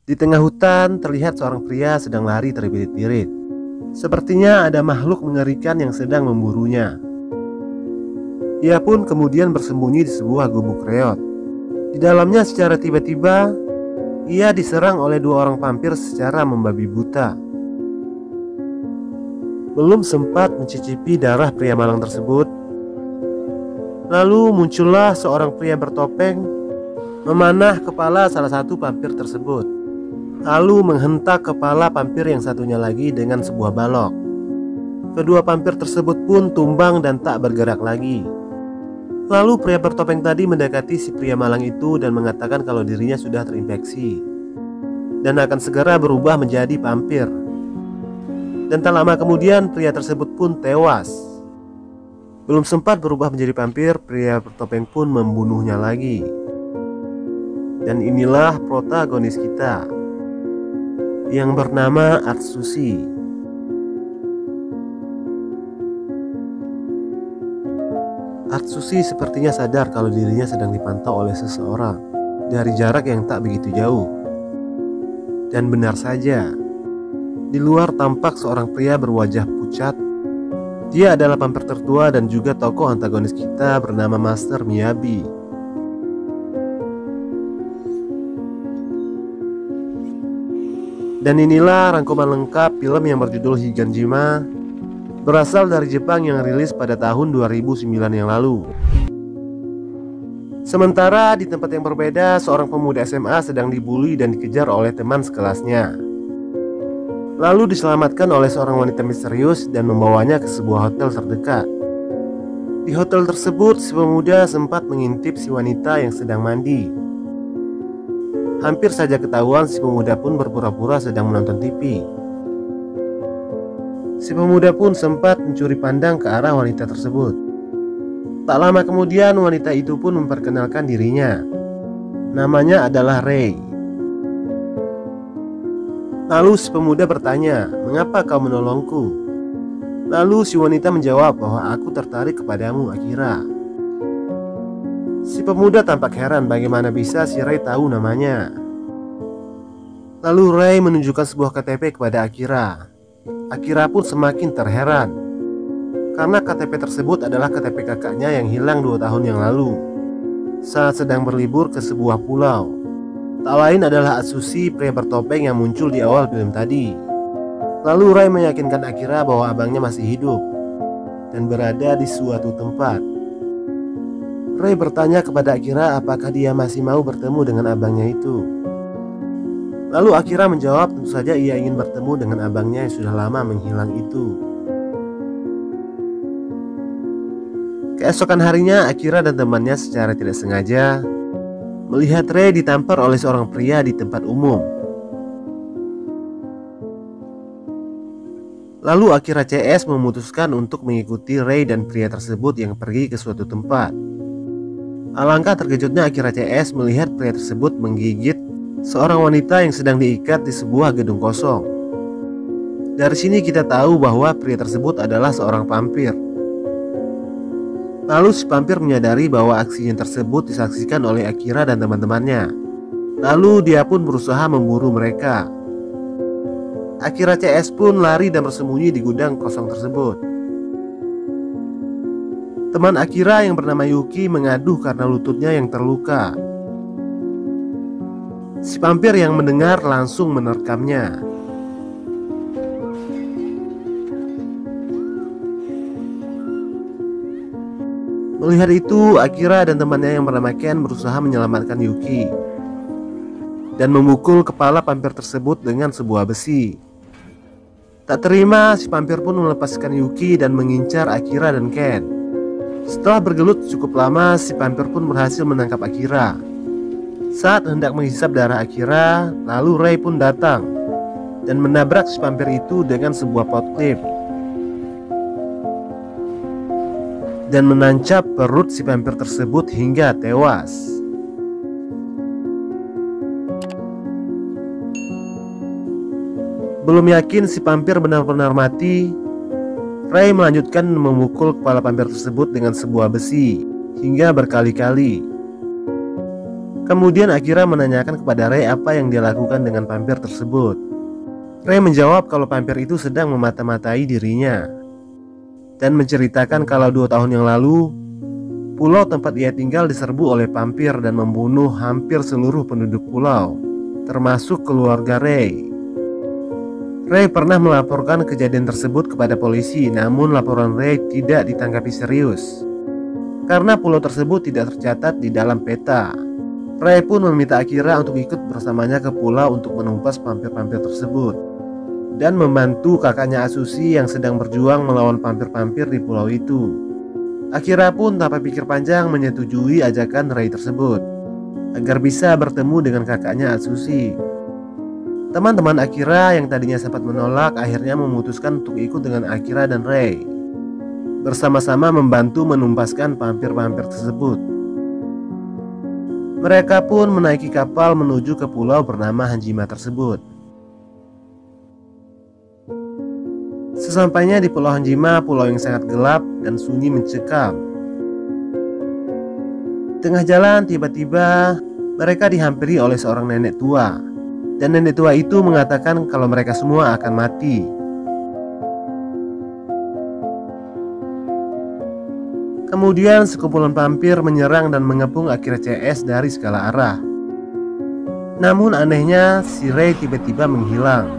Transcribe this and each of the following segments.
Di tengah hutan terlihat seorang pria sedang lari terbirit-birit. Sepertinya ada makhluk mengerikan yang sedang memburunya. Ia pun kemudian bersembunyi di sebuah gubuk reot. Di dalamnya secara tiba-tiba ia diserang oleh dua orang vampir secara membabi buta. Belum sempat mencicipi darah pria malang tersebut, lalu muncullah seorang pria bertopeng memanah kepala salah satu vampir tersebut, lalu menghentak kepala vampir yang satunya lagi dengan sebuah balok. Kedua vampir tersebut pun tumbang dan tak bergerak lagi. Lalu pria bertopeng tadi mendekati si pria malang itu dan mengatakan kalau dirinya sudah terinfeksi dan akan segera berubah menjadi vampir. Dan tak lama kemudian pria tersebut pun tewas. Belum sempat berubah menjadi vampir, pria bertopeng pun membunuhnya lagi. Dan inilah protagonis kita yang bernama Atsushi. Atsushi sepertinya sadar kalau dirinya sedang dipantau oleh seseorang dari jarak yang tak begitu jauh. Dan benar saja, di luar tampak seorang pria berwajah pucat. Dia adalah vampir tertua dan juga tokoh antagonis kita bernama Master Miyabi. Dan inilah rangkuman lengkap film yang berjudul Higanjima, berasal dari Jepang yang rilis pada tahun 2009 yang lalu. Sementara di tempat yang berbeda, seorang pemuda SMA sedang dibully dan dikejar oleh teman sekelasnya. Lalu diselamatkan oleh seorang wanita misterius dan membawanya ke sebuah hotel terdekat. Di hotel tersebut, si pemuda sempat mengintip si wanita yang sedang mandi. Hampir saja ketahuan, si pemuda pun berpura-pura sedang menonton TV. Si pemuda pun sempat mencuri pandang ke arah wanita tersebut. Tak lama kemudian wanita itu pun memperkenalkan dirinya. Namanya adalah Rei. Lalu si pemuda bertanya, "Mengapa kau menolongku?" Lalu si wanita menjawab bahwa aku tertarik kepadamu, Akira. Si pemuda tampak heran bagaimana bisa si Rei tahu namanya. Lalu Rei menunjukkan sebuah KTP kepada Akira. Akira pun semakin terheran karena KTP tersebut adalah KTP kakaknya yang hilang 2 tahun yang lalu saat sedang berlibur ke sebuah pulau. Tak lain adalah Atsushi, pria bertopeng yang muncul di awal film tadi. Lalu Rei meyakinkan Akira bahwa abangnya masih hidup dan berada di suatu tempat. Rei bertanya kepada Akira apakah dia masih mau bertemu dengan abangnya itu. Lalu Akira menjawab tentu saja ia ingin bertemu dengan abangnya yang sudah lama menghilang itu. Keesokan harinya, Akira dan temannya secara tidak sengaja melihat Rei ditampar oleh seorang pria di tempat umum. Lalu Akira CS memutuskan untuk mengikuti Rei dan pria tersebut yang pergi ke suatu tempat. Alangkah terkejutnya Akira CS melihat pria tersebut menggigit seorang wanita yang sedang diikat di sebuah gedung kosong. Dari sini kita tahu bahwa pria tersebut adalah seorang vampir. Lalu si vampir menyadari bahwa aksinya tersebut disaksikan oleh Akira dan teman-temannya. Lalu dia pun berusaha memburu mereka. Akira CS pun lari dan bersembunyi di gudang kosong tersebut. Teman Akira yang bernama Yuki mengaduh karena lututnya yang terluka. Si vampir yang mendengar langsung menerkamnya. Melihat itu, Akira dan temannya yang bernama Ken berusaha menyelamatkan Yuki dan memukul kepala vampir tersebut dengan sebuah besi. Tak terima, si vampir pun melepaskan Yuki dan mengincar Akira dan Ken. Setelah bergelut cukup lama, si vampir pun berhasil menangkap Akira. Saat hendak menghisap darah Akira, lalu Rei pun datang dan menabrak si vampir itu dengan sebuah pot clip dan menancap perut si vampir tersebut hingga tewas. Belum yakin si vampir benar-benar mati, Rei melanjutkan memukul kepala vampir tersebut dengan sebuah besi hingga berkali-kali. Kemudian Akira menanyakan kepada Rei apa yang dia lakukan dengan vampir tersebut. Rei menjawab kalau vampir itu sedang memata-matai dirinya dan menceritakan kalau 2 tahun yang lalu pulau tempat ia tinggal diserbu oleh vampir dan membunuh hampir seluruh penduduk pulau, termasuk keluarga Rei. Rei pernah melaporkan kejadian tersebut kepada polisi, namun laporan Rei tidak ditanggapi serius karena pulau tersebut tidak tercatat di dalam peta. Rei pun meminta Akira untuk ikut bersamanya ke pulau untuk menumpas vampir-vampir tersebut dan membantu kakaknya Atsushi yang sedang berjuang melawan vampir-vampir di pulau itu. Akira pun tanpa pikir panjang menyetujui ajakan Rei tersebut agar bisa bertemu dengan kakaknya Atsushi. Teman-teman Akira yang tadinya sempat menolak akhirnya memutuskan untuk ikut dengan Akira dan Rei, bersama-sama membantu menumpaskan vampir-vampir tersebut. Mereka pun menaiki kapal menuju ke pulau bernama Hanjima tersebut. Sesampainya di pulau Hanjima, pulau yang sangat gelap dan sunyi mencekam. Tengah jalan tiba-tiba mereka dihampiri oleh seorang nenek tua. Dan nenek tua itu mengatakan kalau mereka semua akan mati. Kemudian sekumpulan vampir menyerang dan mengepung Akira CS dari segala arah. Namun anehnya si Rei tiba-tiba menghilang.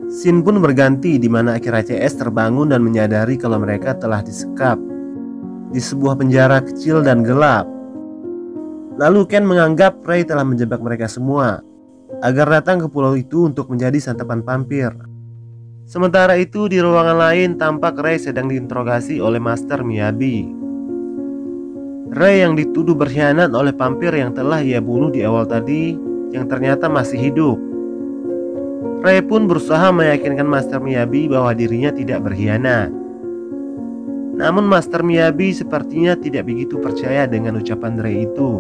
Scene pun berganti di mana Akira CS terbangun dan menyadari kalau mereka telah disekap di sebuah penjara kecil dan gelap. Lalu Ken menganggap Rei telah menjebak mereka semua agar datang ke pulau itu untuk menjadi santapan vampir. Sementara itu di ruangan lain tampak Rei sedang diinterogasi oleh Master Miyabi. Rei yang dituduh berkhianat oleh vampir yang telah ia bunuh di awal tadi yang ternyata masih hidup. Rei pun berusaha meyakinkan Master Miyabi bahwa dirinya tidak berkhianat. Namun Master Miyabi sepertinya tidak begitu percaya dengan ucapan Rei itu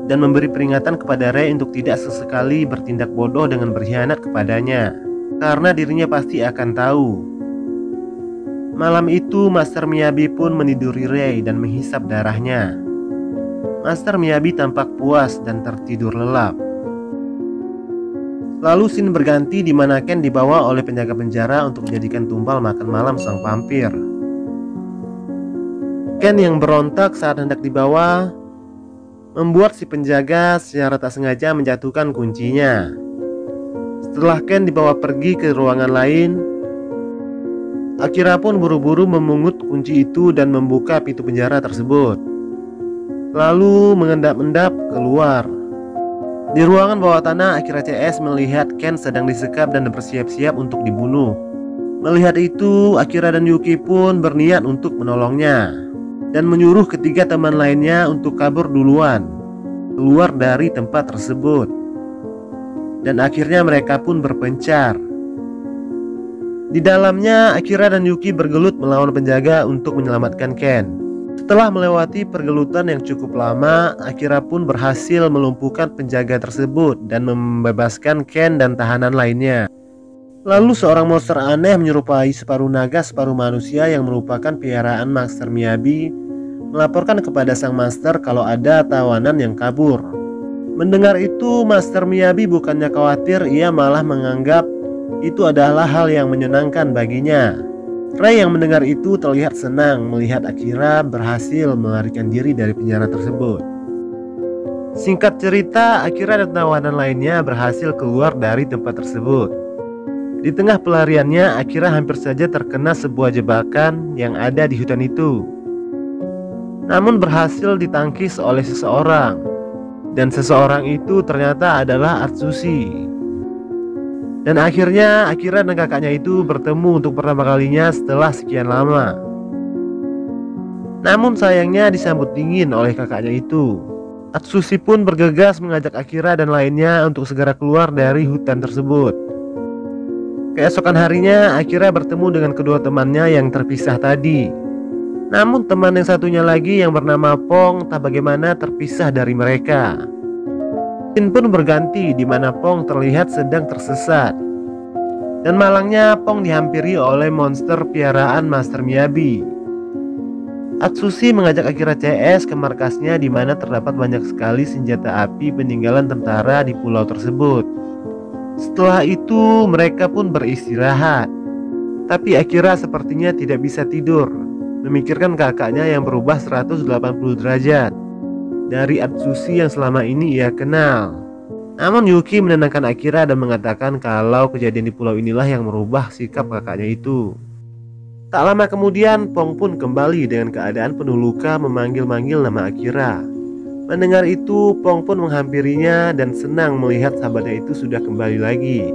dan memberi peringatan kepada Rei untuk tidak sesekali bertindak bodoh dengan berkhianat kepadanya, karena dirinya pasti akan tahu. Malam itu Master Miyabi pun meniduri Rei dan menghisap darahnya. Master Miyabi tampak puas dan tertidur lelap. Lalu scene berganti di mana Ken dibawa oleh penjaga penjara untuk menjadikan tumpal makan malam sang vampir. Ken yang berontak saat hendak dibawa membuat si penjaga secara tak sengaja menjatuhkan kuncinya. Setelah Ken dibawa pergi ke ruangan lain, Akira pun buru-buru memungut kunci itu dan membuka pintu penjara tersebut, lalu mengendap-endap keluar. Di ruangan bawah tanah, Akira CS melihat Ken sedang disekap dan bersiap-siap untuk dibunuh. Melihat itu, Akira dan Yuki pun berniat untuk menolongnya dan menyuruh ketiga teman lainnya untuk kabur duluan keluar dari tempat tersebut. Dan akhirnya mereka pun berpencar. Di dalamnya Akira dan Yuki bergelut melawan penjaga untuk menyelamatkan Ken. Setelah melewati pergelutan yang cukup lama, Akira pun berhasil melumpuhkan penjaga tersebut dan membebaskan Ken dan tahanan lainnya. Lalu seorang monster aneh menyerupai separuh naga separuh manusia yang merupakan piaraan Master Miyabi melaporkan kepada sang master kalau ada tawanan yang kabur. Mendengar itu, Master Miyabi bukannya khawatir, ia malah menganggap itu adalah hal yang menyenangkan baginya. Rei yang mendengar itu terlihat senang melihat Akira berhasil melarikan diri dari penjara tersebut. Singkat cerita, Akira dan tawanan lainnya berhasil keluar dari tempat tersebut. Di tengah pelariannya, Akira hampir saja terkena sebuah jebakan yang ada di hutan itu. Namun berhasil ditangkis oleh seseorang, dan seseorang itu ternyata adalah Atsushi. Dan akhirnya Akira dan kakaknya itu bertemu untuk pertama kalinya setelah sekian lama. Namun sayangnya disambut dingin oleh kakaknya itu. Atsushi pun bergegas mengajak Akira dan lainnya untuk segera keluar dari hutan tersebut. Keesokan harinya Akira bertemu dengan kedua temannya yang terpisah tadi. Namun teman yang satunya lagi yang bernama Pong tak bagaimana terpisah dari mereka. Scene pun berganti di mana Pong terlihat sedang tersesat. Dan malangnya Pong dihampiri oleh monster piaraan Master Miyabi. Atsushi mengajak Akira CS ke markasnya di mana terdapat banyak sekali senjata api peninggalan tentara di pulau tersebut. Setelah itu mereka pun beristirahat. Tapi Akira sepertinya tidak bisa tidur, memikirkan kakaknya yang berubah 180 derajat dari Atsushi yang selama ini ia kenal. Namun Yuki menenangkan Akira dan mengatakan kalau kejadian di pulau inilah yang merubah sikap kakaknya itu. Tak lama kemudian Pong pun kembali dengan keadaan penuh luka memanggil-manggil nama Akira. Mendengar itu Pong pun menghampirinya dan senang melihat sahabatnya itu sudah kembali lagi.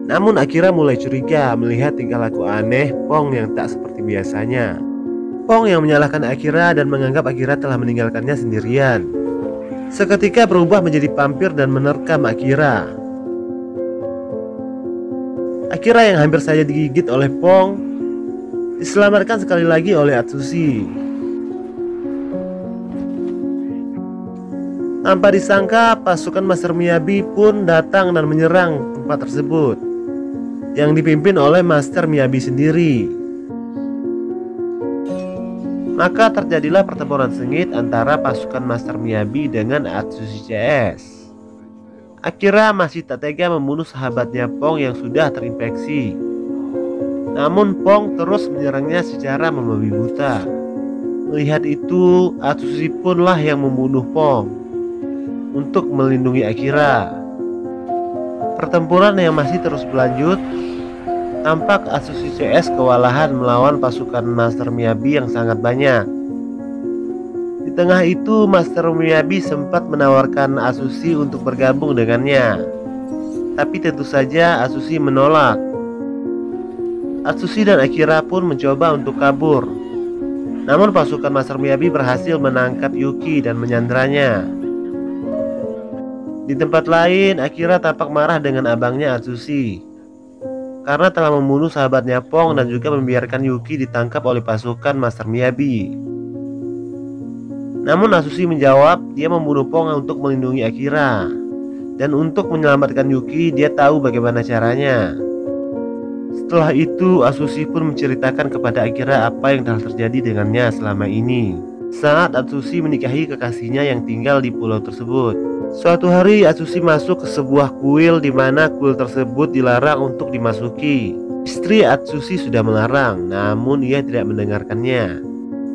Namun Akira mulai curiga melihat tingkah laku aneh Pong yang tak seperti biasanya. Pong yang menyalahkan Akira dan menganggap Akira telah meninggalkannya sendirian. Seketika berubah menjadi vampir dan menerkam Akira. Akira yang hampir saja digigit oleh Pong diselamatkan sekali lagi oleh Atsushi. Tanpa disangka pasukan Master Miyabi pun datang dan menyerang tempat tersebut yang dipimpin oleh Master Miyabi sendiri. Maka terjadilah pertempuran sengit antara pasukan Master Miyabi dengan Atsushi CS. Akira masih tak tega membunuh sahabatnya Pong yang sudah terinfeksi. Namun Pong terus menyerangnya secara membabi buta. Melihat itu, Atsushi punlah yang membunuh Pong untuk melindungi Akira. Pertempuran yang masih terus berlanjut. Tampak Atsushi CS kewalahan melawan pasukan Master Miyabi yang sangat banyak. Di tengah itu Master Miyabi sempat menawarkan Atsushi untuk bergabung dengannya. Tapi tentu saja Atsushi menolak. Atsushi dan Akira pun mencoba untuk kabur. Namun pasukan Master Miyabi berhasil menangkap Yuki dan menyandranya. Di tempat lain, Akira tampak marah dengan abangnya Atsushi karena telah membunuh sahabatnya Pong dan juga membiarkan Yuki ditangkap oleh pasukan Master Miyabi. Namun Atsushi menjawab dia membunuh Pong untuk melindungi Akira. Dan untuk menyelamatkan Yuki, dia tahu bagaimana caranya. Setelah itu Atsushi pun menceritakan kepada Akira apa yang telah terjadi dengannya selama ini saat Atsushi menikahi kekasihnya yang tinggal di pulau tersebut. Suatu hari Atsushi masuk ke sebuah kuil di mana kuil tersebut dilarang untuk dimasuki. Istri Atsushi sudah melarang, namun ia tidak mendengarkannya.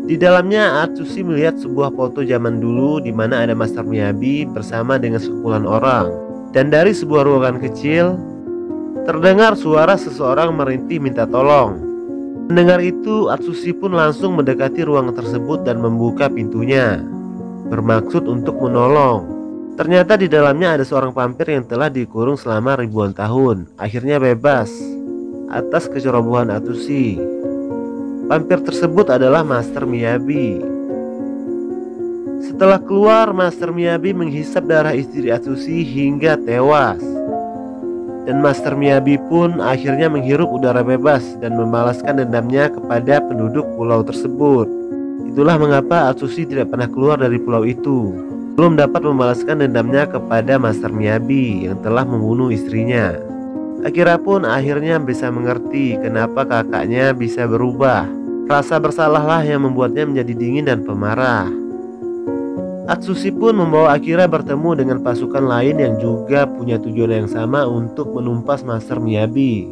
Di dalamnya Atsushi melihat sebuah foto zaman dulu di mana ada Master Miyabi bersama dengan sekumpulan orang. Dan dari sebuah ruangan kecil terdengar suara seseorang merintih minta tolong. Mendengar itu Atsushi pun langsung mendekati ruangan tersebut dan membuka pintunya, bermaksud untuk menolong. Ternyata di dalamnya ada seorang vampir yang telah dikurung selama ribuan tahun. Akhirnya bebas atas kecerobohan Atsushi. Vampir tersebut adalah Master Miyabi. Setelah keluar, Master Miyabi menghisap darah istri Atsushi hingga tewas. Dan Master Miyabi pun akhirnya menghirup udara bebas dan membalaskan dendamnya kepada penduduk pulau tersebut. Itulah mengapa Atsushi tidak pernah keluar dari pulau itu, belum dapat membalaskan dendamnya kepada Master Miyabi yang telah membunuh istrinya. Akira pun akhirnya bisa mengerti kenapa kakaknya bisa berubah. Rasa bersalahlah yang membuatnya menjadi dingin dan pemarah. Atsushi pun membawa Akira bertemu dengan pasukan lain yang juga punya tujuan yang sama untuk menumpas Master Miyabi.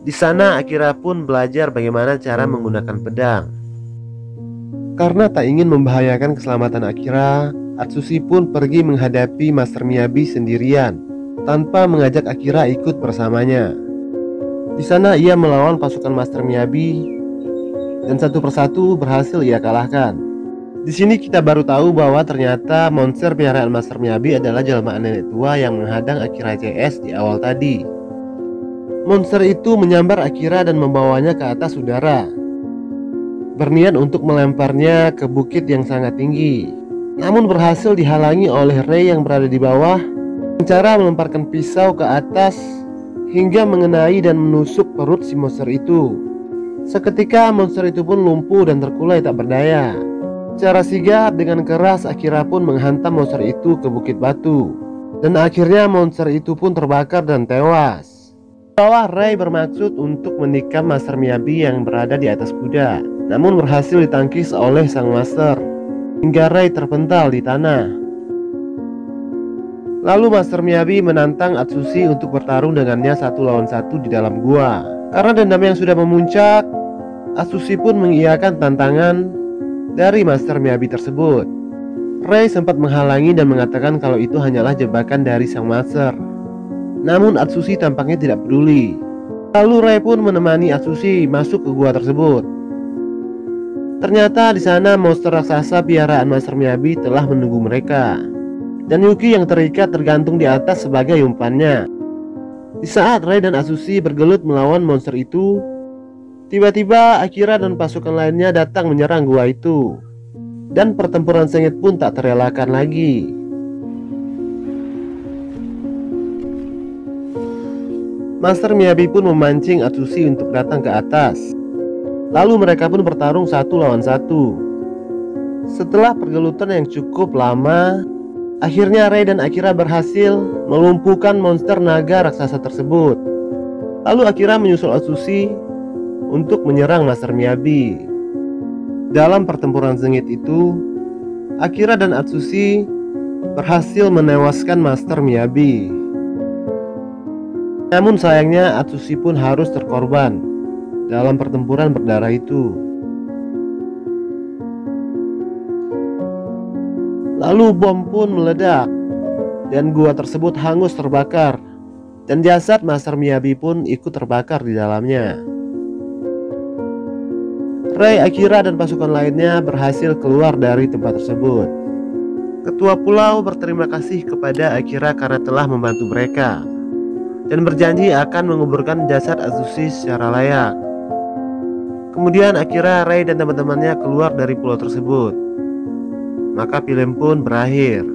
Di sana Akira pun belajar bagaimana cara menggunakan pedang. Karena tak ingin membahayakan keselamatan Akira, Atsushi pun pergi menghadapi Master Miyabi sendirian tanpa mengajak Akira ikut bersamanya. Di sana ia melawan pasukan Master Miyabi dan satu persatu berhasil ia kalahkan. Di sini kita baru tahu bahwa ternyata monster piaraan Master Miyabi adalah jelmaan nenek tua yang menghadang Akira CS di awal tadi. Monster itu menyambar Akira dan membawanya ke atas udara, berniat untuk melemparnya ke bukit yang sangat tinggi. Namun berhasil dihalangi oleh Rei yang berada di bawah, dengan cara melemparkan pisau ke atas hingga mengenai dan menusuk perut si monster itu. Seketika monster itu pun lumpuh dan terkulai tak berdaya. Secara sigap dengan keras Akira pun menghantam monster itu ke bukit batu. Dan akhirnya monster itu pun terbakar dan tewas. Di bawah Rei bermaksud untuk menikam Master Miyabi yang berada di atas kuda. namun berhasil ditangkis oleh sang master hingga Ray terpental di tanah. Lalu Master Miyabi menantang Atsushi untuk bertarung dengannya 1 lawan 1 di dalam gua. Karena dendam yang sudah memuncak, Atsushi pun mengiyakan tantangan dari Master Miyabi tersebut. Ray sempat menghalangi dan mengatakan kalau itu hanyalah jebakan dari sang master. Namun Atsushi tampaknya tidak peduli. Lalu Ray pun menemani Atsushi masuk ke gua tersebut. Ternyata di sana monster raksasa piaraan Master Miyabi telah menunggu mereka. Dan Yuki yang terikat tergantung di atas sebagai umpannya. Di saat Ray dan Atsushi bergelut melawan monster itu, tiba-tiba Akira dan pasukan lainnya datang menyerang gua itu. Dan pertempuran sengit pun tak terelakkan lagi. Master Miyabi pun memancing Atsushi untuk datang ke atas. Lalu mereka pun bertarung 1 lawan 1. Setelah pergelutan yang cukup lama, akhirnya Ray dan Akira berhasil melumpuhkan monster naga raksasa tersebut. Lalu Akira menyusul Atsushi untuk menyerang Master Miyabi. Dalam pertempuran sengit itu, Akira dan Atsushi berhasil menewaskan Master Miyabi. Namun sayangnya Atsushi pun harus terkorban dalam pertempuran berdarah itu. Lalu bom pun meledak dan gua tersebut hangus terbakar, dan jasad Master Miyabi pun ikut terbakar di dalamnya. Ray, Akira dan pasukan lainnya berhasil keluar dari tempat tersebut. Ketua pulau berterima kasih kepada Akira karena telah membantu mereka dan berjanji akan menguburkan jasad Atsushi secara layak. Kemudian Akira, Ray dan teman-temannya keluar dari pulau tersebut. Maka film pun berakhir.